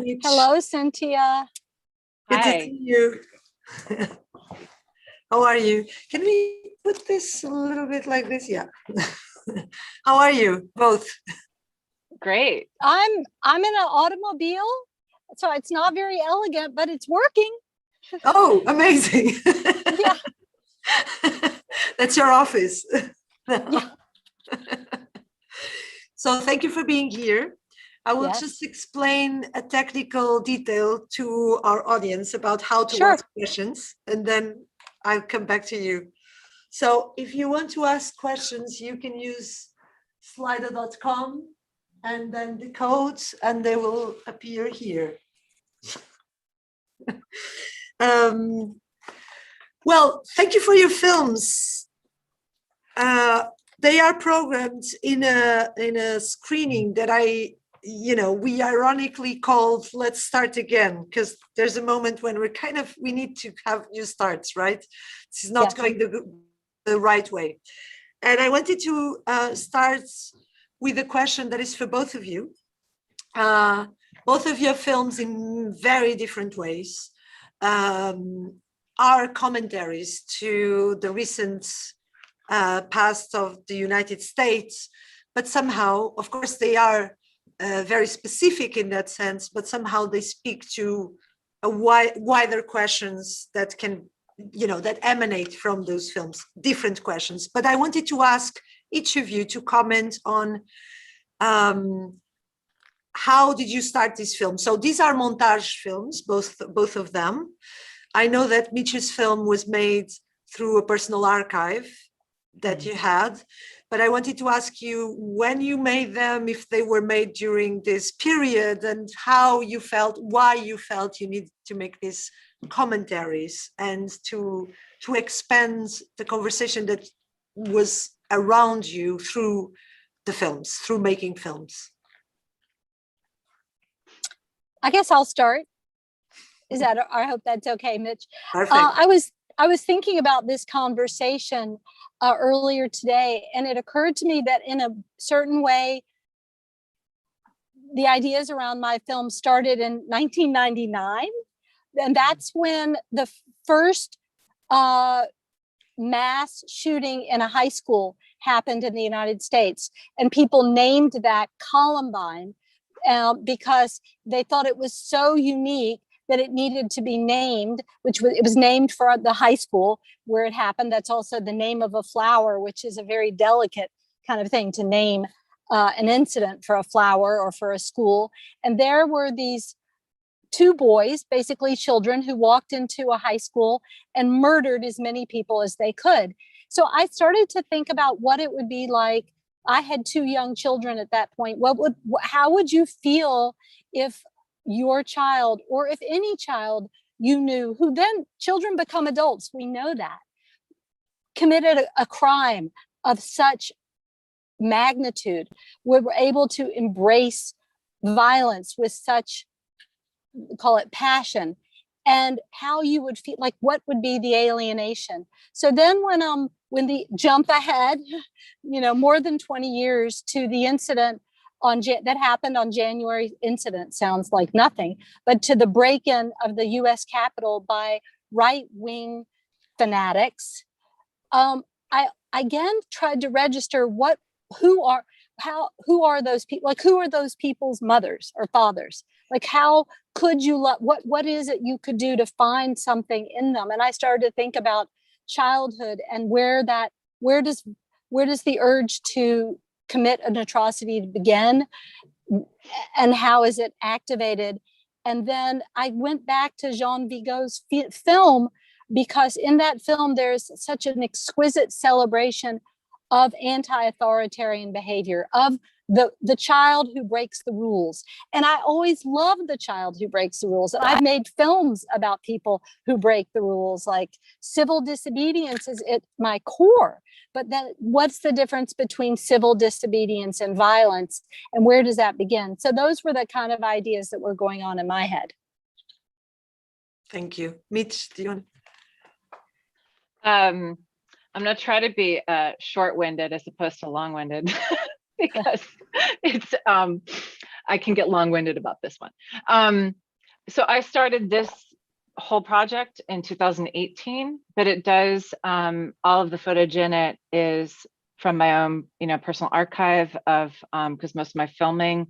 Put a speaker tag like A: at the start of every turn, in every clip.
A: Mitch.
B: Hello, Cynthia.
A: Good to
C: Hi.
A: see you. How are you? Can we put this a little bit like this? Yeah. How are you both?
C: Great.
B: I'm in an automobile, so it's not very elegant, but it's working.
A: Oh, amazing.
B: Yeah.
A: That's your office.
B: Yeah.
A: So thank you for being here. I will
B: Yes.
A: just explain a technical detail to our audience about how to
B: Sure.
A: ask questions, and then I'll come back to you. So if you want to ask questions, you can use slido.com and then the codes, and they will appear here. Well, thank you for your films. They are programmed in a screening that we ironically called "Let's Start Again," because there's a moment when we need to have new starts, right? This is not
B: Yes.
A: going the right way. And I wanted to start with a question that is for both of you. Both of your films, in very different ways, are commentaries to the recent past of the United States, but somehow, of course, they are very specific in that sense, but somehow they speak to a wider questions that can, that emanate from those films, different questions. But I wanted to ask each of you to comment on how did you start this film? So these are montage films, both of them. I know that Mitch's film was made through a personal archive that you had, but I wanted to ask you when you made them, if they were made during this period, and how you felt, why you felt you needed to make these commentaries and to expand the conversation that was around you through the films, through making films.
B: I guess I'll start. I hope that's okay, Mitch.
A: Perfect.
B: I was thinking about this conversation earlier today, and it occurred to me that in a certain way, the ideas around my film started in 1999, and that's when the first mass shooting in a high school happened in the United States, and people named that Columbine because they thought it was so unique that it needed to be named, it was named for the high school where it happened. That's also the name of a flower, which is a very delicate kind of thing to name an incident for a flower or for a school. And there were these two boys, basically children, who walked into a high school and murdered as many people as they could. So I started to think about what it would be like. I had two young children at that point. How would you feel if your child, or if any child you knew, who then children become adults, we know that, committed a crime of such magnitude, were able to embrace violence with such, call it passion, and how you would feel, like what would be the alienation. So then when the jump ahead, more than 20 years to the incident that happened on January, incident sounds like nothing, but to the break-in of the US Capitol by right-wing fanatics, I again tried to register who are those people? Like, who are those people's mothers or fathers? Like, how could you love, what is it you could do to find something in them? And I started to think about childhood and where does the urge to commit an atrocity to begin, and how is it activated? And then I went back to Jean Vigo's film, because in that film there's such an exquisite celebration of anti-authoritarian behavior, of the child who breaks the rules. And I always love the child who breaks the rules. And I've made films about people who break the rules, like civil disobedience is at my core. But then what's the difference between civil disobedience and violence? And where does that begin? So those were the kind of ideas that were going on in my head.
A: Thank you. Mitch, do you want?
C: I'm going to try to be short-winded as opposed to long-winded because it's I can get long-winded about this one. So I started this whole project in 2018, but it does, all of the footage in it is from my own, personal archive of, because most of my filming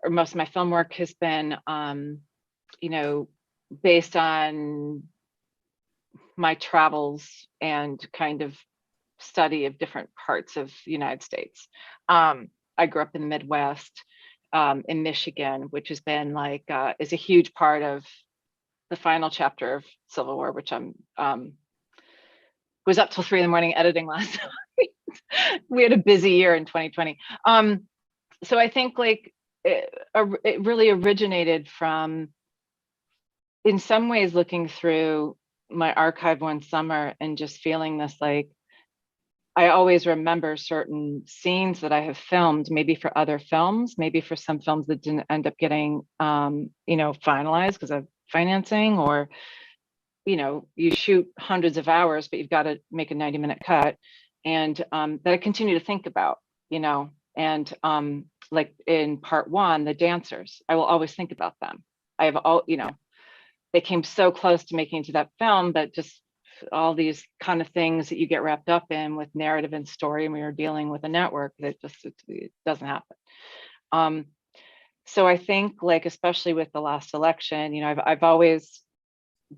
C: or most of my film work has been, based on my travels and kind of study of different parts of the United States. I grew up in the Midwest, in Michigan, which has been like, is a huge part of the final chapter of Civil War, which I'm was up till 3 a.m. editing last night. We had a busy year in 2020. So I think like it really originated from, in some ways, looking through my archive one summer and just feeling this, like, I always remember certain scenes that I have filmed, maybe for other films, maybe for some films that didn't end up getting, finalized because of financing, or, you shoot hundreds of hours, but you've got to make a 90-minute cut. And that I continue to think about, and like in part one, the dancers, I will always think about them. I have all, they came so close to making it to that film, but just all these kind of things that you get wrapped up in with narrative and story, and we were dealing with a network that just, it doesn't happen. So I think, like, especially with the last election, I've always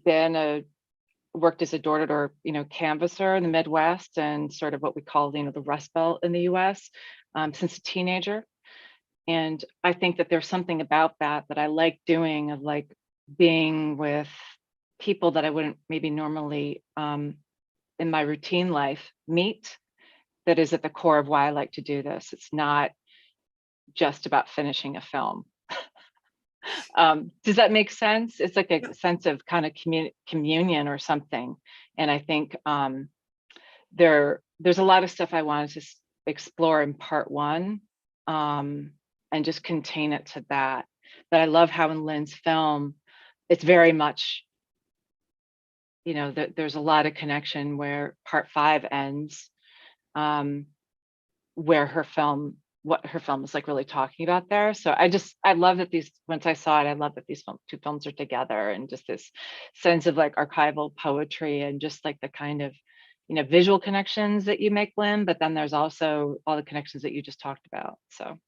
C: been worked as a door-to-door, canvasser in the Midwest and sort of what we call, the Rust Belt in the US, since a teenager. And I think that there's something about that I like doing, of like being with people that I wouldn't maybe normally in my routine life meet, that is at the core of why I like to do this. It's not just about finishing a film. Does that make sense? It's like a sense of kind of communion or something. And I think there's a lot of stuff I wanted to explore in part one, and just contain it to that. But I love how in Lynn's film, it's very much, there's a lot of connection where part 5 ends, where what her film is like really talking about there. So I love that once I saw it, I love that these two films are together, and just this sense of like archival poetry, and just like the kind of, visual connections that you make, Lynn, but then there's also all the connections that you just talked about. So.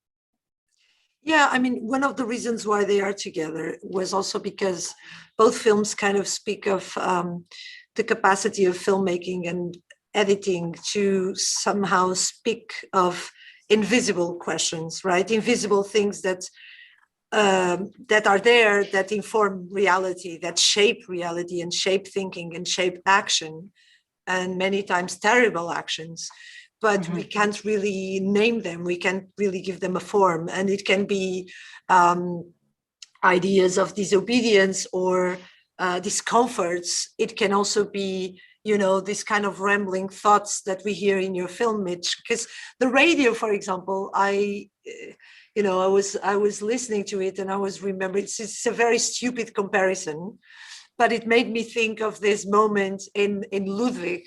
A: Yeah, I mean, one of the reasons why they are together was also because both films kind of speak of the capacity of filmmaking and editing to somehow speak of invisible questions, right? Invisible things that are there, that inform reality, that shape reality and shape thinking and shape action, and many times terrible actions. But we can't really name them. We can't really give them a form. And it can be ideas of disobedience or discomforts. It can also be, this kind of rambling thoughts that we hear in your film, Mitch. Because the radio, for example, I was listening to it, and I was remembering, it's a very stupid comparison, but it made me think of this moment in Ludwig,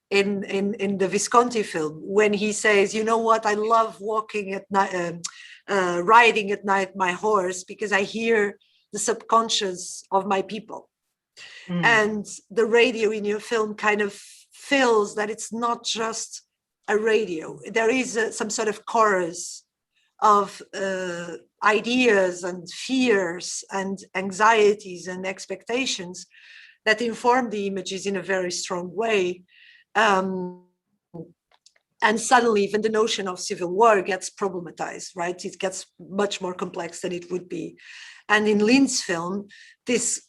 A: in the Visconti film, when he says, you know what, I love walking at night, riding at night my horse, because I hear the subconscious of my people. And the radio in your film kind of feels that it's not just a radio. There is some sort of chorus of ideas and fears and anxieties and expectations that inform the images in a very strong way. And suddenly even the notion of civil war gets problematized, right? It gets much more complex than it would be. And in Lynn's film, this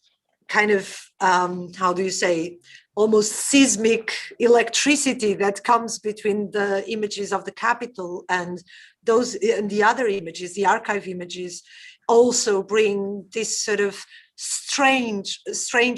A: kind of, how do you say, almost seismic electricity that comes between the images of the Capitol and those, and the other images, the archive images, also bring this sort of strange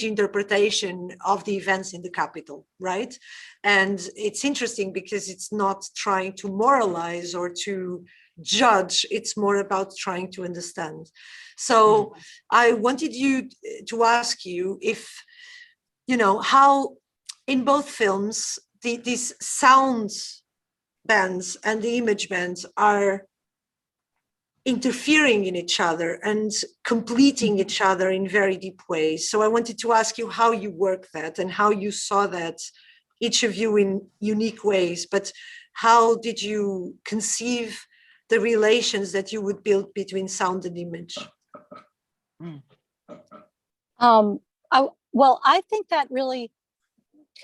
A: interpretation of the events in the Capitol, right? And it's interesting because it's not trying to moralize or to judge, it's more about trying to understand. So I wanted you to ask you if, how in both films, these sound bands and the image bands are interfering in each other and completing each other in very deep ways. So I wanted to ask you how you work that and how you saw that, each of you in unique ways, but how did you conceive the relations that you would build between sound and image?
B: I think that really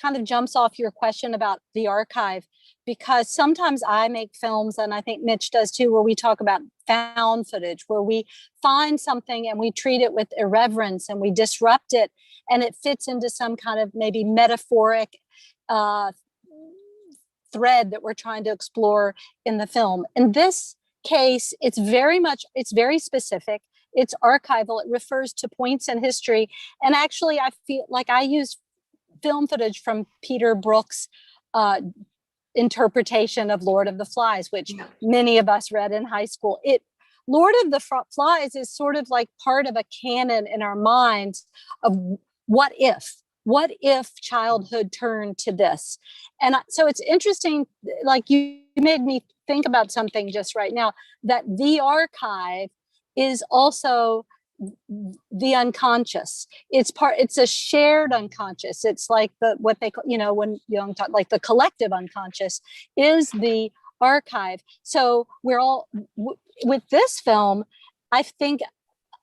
B: kind of jumps off your question about the archive, because sometimes I make films, and I think Mitch does too, where we talk about found footage, where we find something and we treat it with irreverence and we disrupt it, and it fits into some kind of maybe metaphoric thread that we're trying to explore in the film. In this case, it's very specific. It's archival. It refers to points in history. And actually, I feel like I use film footage from Peter Brook's interpretation of Lord of the Flies, which many of us read in high school. Lord of the Flies is sort of like part of a canon in our minds of what if childhood turned to this. And so it's interesting, like you made me think about something just right now, that the archive is also the unconscious. It's a shared unconscious. It's like what they call, when Jung talk, like the collective unconscious is the archive. So we're all with this film, I think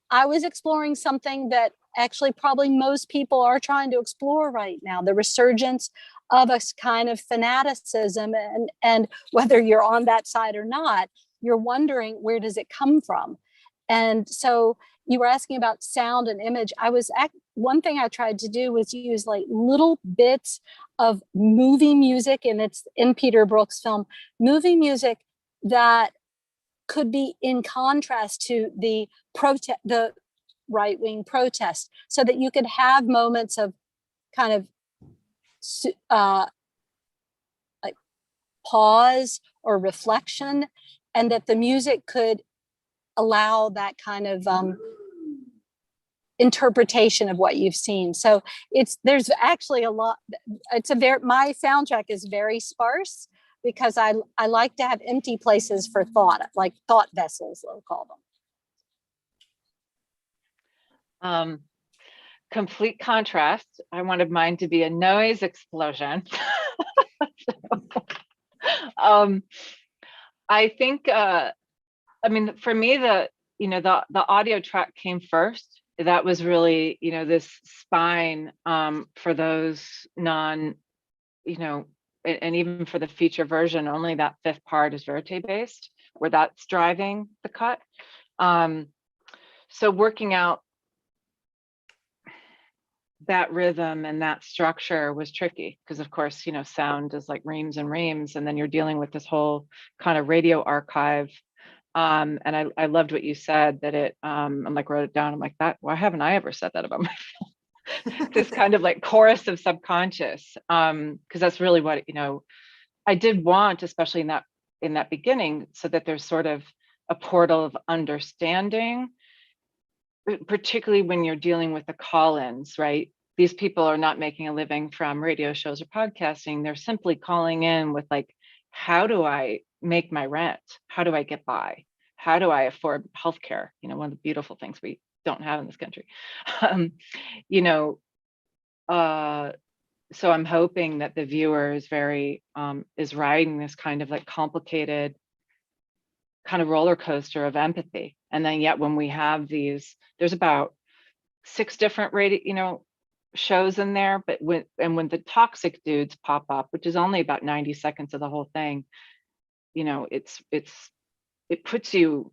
B: I was exploring something that actually probably most people are trying to explore right now, the resurgence of a kind of fanaticism, and whether you're on that side or not, you're wondering, where does it come from? And so you were asking about sound and image. One thing I tried to do was use like little bits of movie music, and it's in Peter Brook's film, movie music that could be in contrast to the right-wing protest, so that you could have moments of kind of like pause or reflection, and that the music could allow that kind of interpretation of what you've seen. So there's actually a lot. My soundtrack is very sparse, because I like to have empty places for thought, like thought vessels, we'll call them.
C: Complete contrast. I wanted mine to be a noise explosion. I think, for me, the audio track came first. That was really, this spine for those and even for the feature version, only that fifth part is verite based, where that's driving the cut. So working out that rhythm and that structure was tricky, because of course, sound is like reams and reams, and then you're dealing with this whole kind of radio archive. And I loved what you said, that I'm like, wrote it down. I'm like, why haven't I ever said that about my film? This kind of like chorus of subconscious, because that's really what, I did want, especially in that beginning, so that there's sort of a portal of understanding, particularly when you're dealing with the call-ins, right? These people are not making a living from radio shows or podcasting. They're simply calling in with like, how do I make my rent? How do I get by? How do I afford healthcare? One of the beautiful things we don't have in this country. So I'm hoping that the viewer is is riding this kind of like complicated kind of roller coaster of empathy. And then yet when we have there's about 6 different radio, shows in there, but when the toxic dudes pop up, which is only about 90 seconds of the whole thing, it puts you,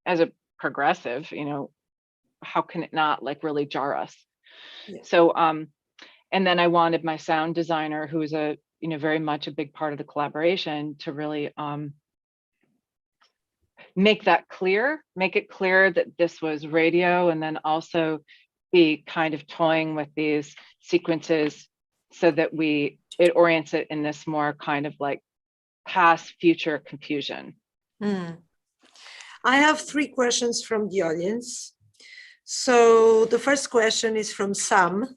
C: as a progressive, how can it not like really jar us? Yeah. So, and then I wanted my sound designer, who is very much a big part of the collaboration, to really make it clear that this was radio, and then also be kind of toying with these sequences so that it orients it in this more kind of like past future confusion.
A: I have 3 questions from the audience. So the first question is from Sam.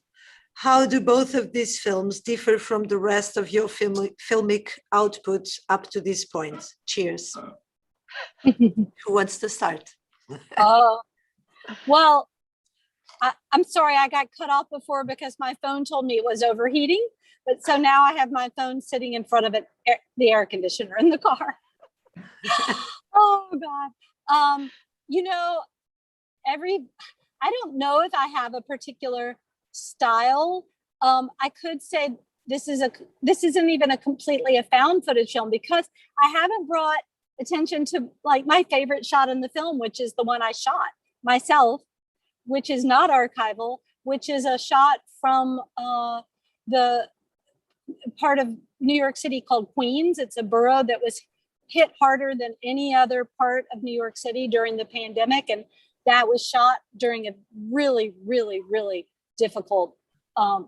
A: how do both of these films differ from the rest of your filmic output up to this point? Cheers. Who wants to start?
B: Oh, well, I'm sorry I got cut off before because my phone told me it was overheating. But so now I have my phone sitting in front of it, the air conditioner in the car. Oh God. You know, I don't know if I have a particular style. I could say this isn't even a completely a found footage film because I haven't brought attention to like my favorite shot in the film, which is the one I shot myself, which is not archival, which is a shot from the part of New York City called Queens. It's a borough that was hit harder than any other part of New York City during the pandemic. And that was shot during a really, really, really difficult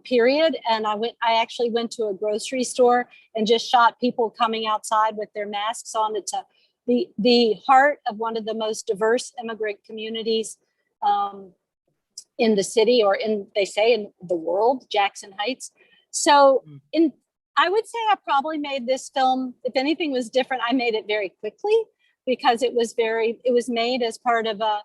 B: period. And I actually went to a grocery store and just shot people coming outside with their masks on. It's the heart of one of the most diverse immigrant communities in the city, or they say in the world, Jackson Heights. So I would say I probably made this film, if anything was different, I made it very quickly because it was made as part of a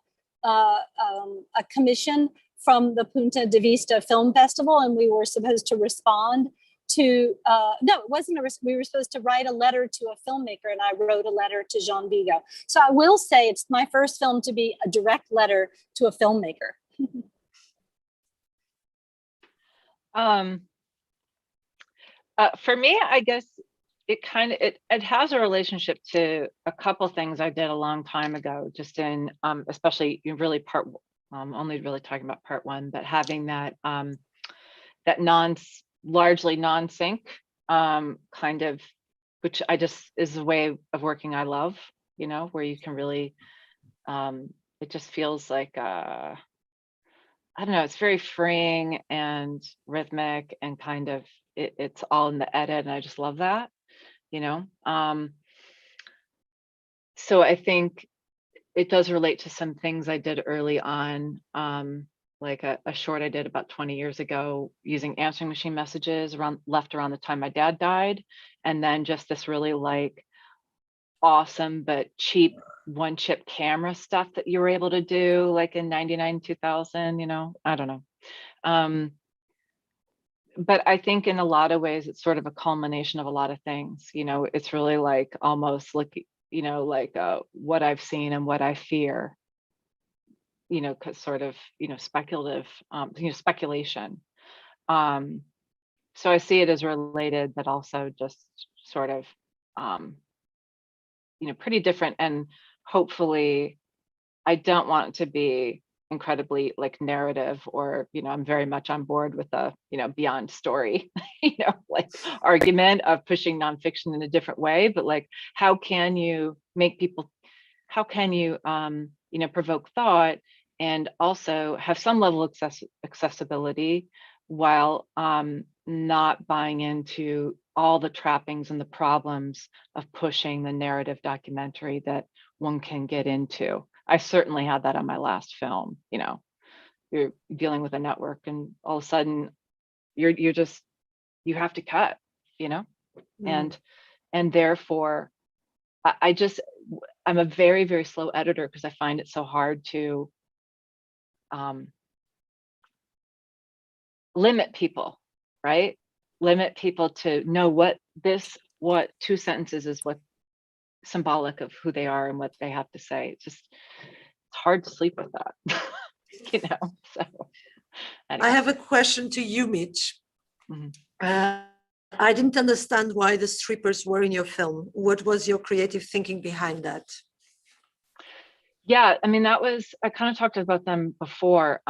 B: commission from the Punta de Vista Film Festival. And we were supposed to respond to, no, it wasn't we were supposed to write a letter to a filmmaker, and I wrote a letter to Jean Vigo. So I will say it's my first film to be a direct letter to a filmmaker.
C: For me, I guess it has a relationship to a couple things I did a long time ago, just in especially really only really talking about part one, but having that that largely non-sync kind of, which I just is a way of working I love, you know, where you can really it just feels like I don't know, it's very freeing and rhythmic and kind of it's all in the edit, and I just love that, you know. So I think it does relate to some things I did early on, like a short I did about 20 years ago using answering machine messages left around the time my dad died, and then just this really like awesome but cheap one chip camera stuff that you were able to do like in 99, 2000, you know, I don't know. But I think in a lot of ways, it's sort of a culmination of a lot of things, you know, it's really like almost like, you know, like what I've seen and what I fear, you know, cause sort of, you know, speculative, you know, speculation. So I see it as related, but also just sort of, you know, pretty different. And hopefully I don't want it to be incredibly like narrative, or, you know, I'm very much on board with the, you know, beyond story, you know, like argument of pushing nonfiction in a different way, but like, how can you make people, how can you, you know, provoke thought and also have some level of accessibility while not buying into all the trappings and the problems of pushing the narrative documentary that one can get into. I certainly had that on my last film, you know, you're dealing with a network and all of a sudden you're just, you have to cut, you know, and therefore I'm a very, very slow editor because I find it so hard to limit people, right? Limit people to know what two sentences is what symbolic of who they are and what they have to say. It's hard to sleep with that, you know. So anyway.
A: I have a question to you, Mitch. I didn't understand why the strippers were in your film. What was your creative thinking behind that?
C: Yeah, I mean, I kind of talked about them before.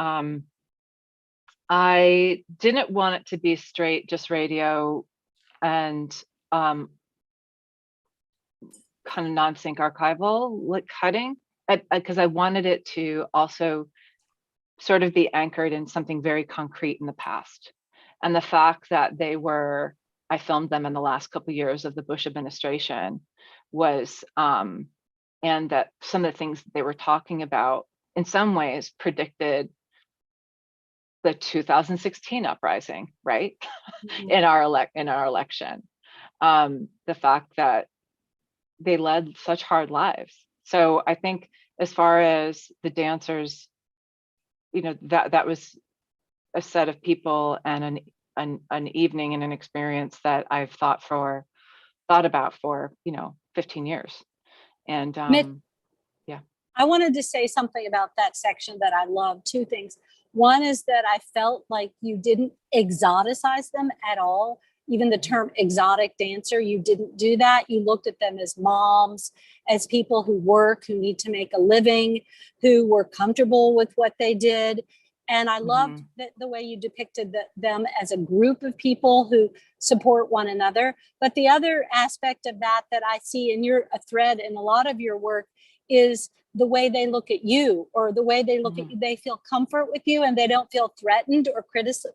C: I didn't want it to be straight, just radio and kind of non-sync archival, like cutting, because I wanted it to also sort of be anchored in something very concrete in the past. And the fact that I filmed them in the last couple of years of the Bush administration was, and that some of the things they were talking about in some ways predicted the 2016 uprising, right?
B: Mhm.
C: in our election. The fact that they led such hard lives. So I think as far as the dancers, that was a set of people and an evening and an experience that I've thought about for 15 years. And
B: Mitch,
C: yeah.
B: I wanted to say something about that section that I love. Two things. One is that I felt like you didn't exoticize them at all. Even the term exotic dancer, you didn't do that. You looked at them as moms, as people who work, who need to make a living, who were comfortable with what they did. And I loved the way you depicted them as a group of people who support one another. But the other aspect of that I see in a thread in a lot of your work is the way they look at you, or the way they look at you. They feel comfort with you and they don't feel threatened or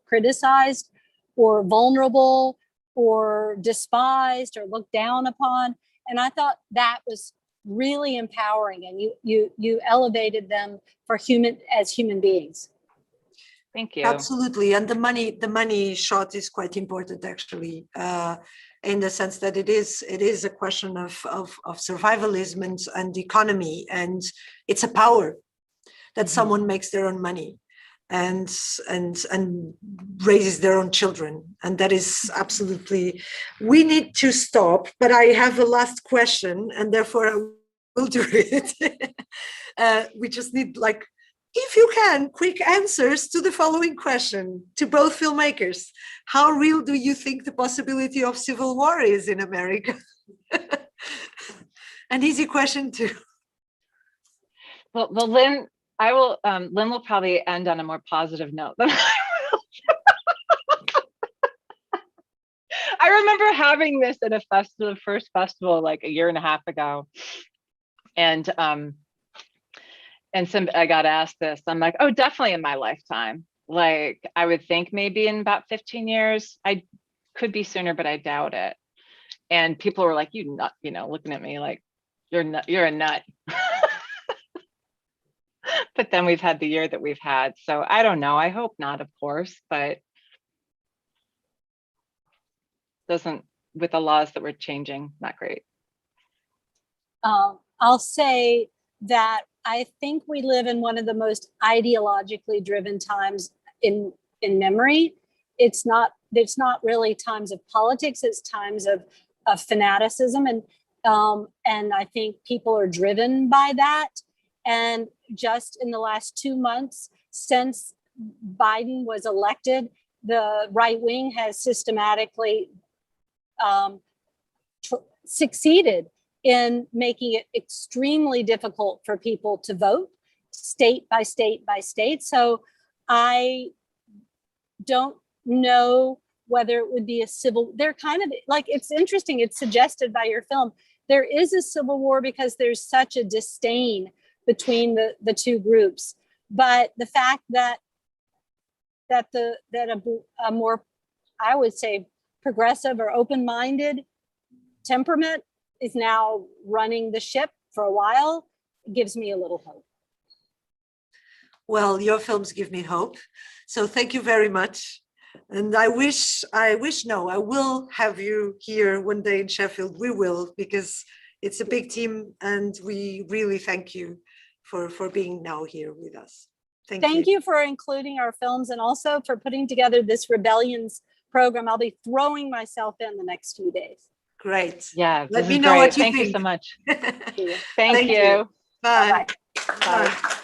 B: criticized or vulnerable or despised or looked down upon. And I thought that was really empowering, and you elevated them as human beings.
C: Thank you.
A: Absolutely. And the money shot is quite important, actually, in the sense that it is a question of survivalism and economy, and it's a power that someone makes their own money and raises their own children. And that is absolutely, we need to stop, but I have a last question, and therefore I will do it. We just need, like, if you can, quick answers to the following question to both filmmakers. How real do you think the possibility of civil war is in America? An easy question too.
C: Well, Lynn, Lynn will probably end on a more positive note than I will. I remember having this at the first festival, like a year and a half ago. And I got asked this. I'm like, oh, definitely in my lifetime. Like, I would think maybe in about 15 years. I could be sooner, but I doubt it. And people were like, you nut, looking at me like, you're a nut. But then we've had the year that we've had. So I don't know. I hope not, of course, but with the laws that we're changing, not great.
B: I'll say that I think we live in one of the most ideologically driven times in memory. It's not really times of politics. It's times of fanaticism, and I think people are driven by that. And just in the last 2 months since Biden was elected, the right wing has systematically succeeded in making it extremely difficult for people to vote, state by state by state. So I don't know whether it would be a civil, they're kind of like, it's interesting, it's suggested by your film, there is a civil war because there's such a disdain between the two groups. But the fact that a more, I would say, progressive or open-minded temperament is now running the ship for a while, gives me a little hope.
A: Well, your films give me hope. So thank you very much. And I will have you here one day in Sheffield. We will, because it's a big team, and we really thank you for being now here with us.
B: Thank you for including our films, and also for putting together this Rebellions program. I'll be throwing myself in the next few days.
A: Great.
C: Yeah,
A: let me know what you think.
C: Thank you so much.
B: Thank you.
C: Thank you.
A: Bye.
B: Bye-bye.
C: Bye.